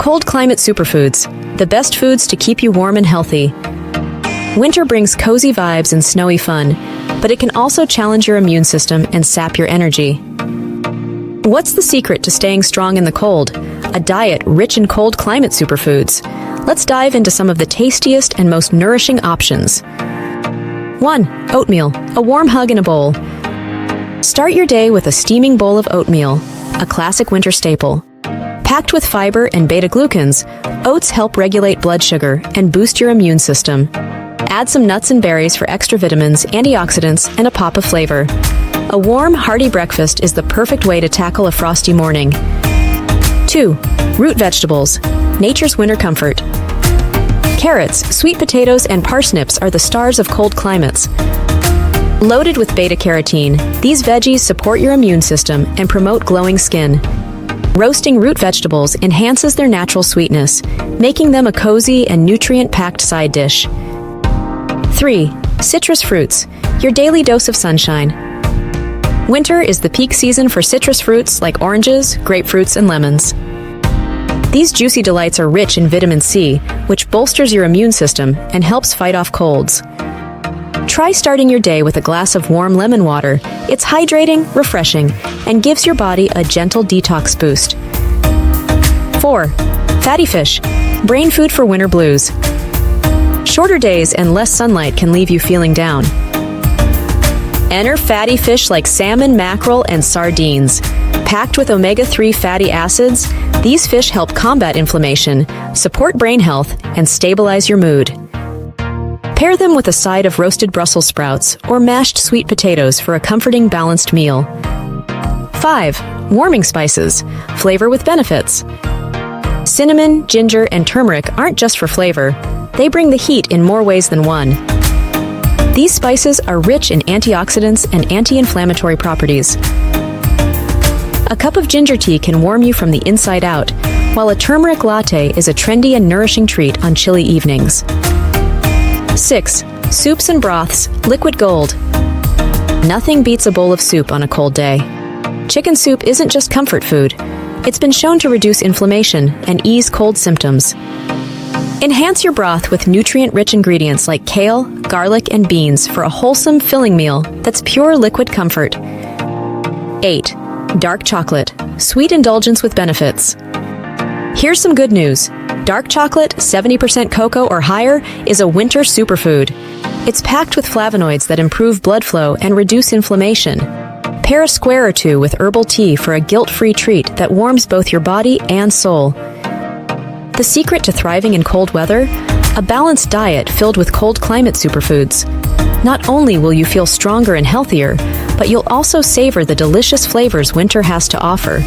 Cold climate superfoods, the best foods to keep you warm and healthy. Winter brings cozy vibes and snowy fun, but it can also challenge your immune system and sap your energy. What's the secret to staying strong in the cold? A diet rich in cold climate superfoods. Let's dive into some of the tastiest and most nourishing options. 1. Oatmeal, a warm hug in a bowl. Start your day with a steaming bowl of oatmeal, a classic winter staple. Packed with fiber and beta-glucans, oats help regulate blood sugar and boost your immune system. Add some nuts and berries for extra vitamins, antioxidants, and a pop of flavor. A warm, hearty breakfast is the perfect way to tackle a frosty morning. 2. Root vegetables, nature's winter comfort. Carrots, sweet potatoes, and parsnips are the stars of cold climates. Loaded with beta-carotene, these veggies support your immune system and promote glowing skin. Roasting root vegetables enhances their natural sweetness, making them a cozy and nutrient-packed side dish. 3. Citrus fruits, your daily dose of sunshine. Winter is the peak season for citrus fruits like oranges, grapefruits, and lemons. These juicy delights are rich in vitamin C, which bolsters your immune system and helps fight off colds. Try starting your day with a glass of warm lemon water. It's hydrating, refreshing, and gives your body a gentle detox boost. 4. Fatty fish, brain food for winter blues. Shorter days and less sunlight can leave you feeling down. Enter fatty fish like salmon, mackerel, and sardines. Packed with omega-3 fatty acids, these fish help combat inflammation, support brain health, and stabilize your mood. Pair them with a side of roasted Brussels sprouts or mashed sweet potatoes for a comforting, balanced meal. 5. Warming spices, flavor with benefits. Cinnamon, ginger, and turmeric aren't just for flavor. They bring the heat in more ways than one. These spices are rich in antioxidants and anti-inflammatory properties. A cup of ginger tea can warm you from the inside out, while a turmeric latte is a trendy and nourishing treat on chilly evenings. 6. Soups and broths, liquid gold. Nothing beats a bowl of soup on a cold day. Chicken soup isn't just comfort food. It's been shown to reduce inflammation and ease cold symptoms. Enhance your broth with nutrient-rich ingredients like kale, garlic, and beans for a wholesome, filling meal that's pure liquid comfort. 8. Dark chocolate, sweet indulgence with benefits. Here's some good news. Dark chocolate, 70% cocoa or higher, is a winter superfood. It's packed with flavonoids that improve blood flow and reduce inflammation. Pair a square or two with herbal tea for a guilt-free treat that warms both your body and soul. The secret to thriving in cold weather? A balanced diet filled with cold climate superfoods. Not only will you feel stronger and healthier, but you'll also savor the delicious flavors winter has to offer.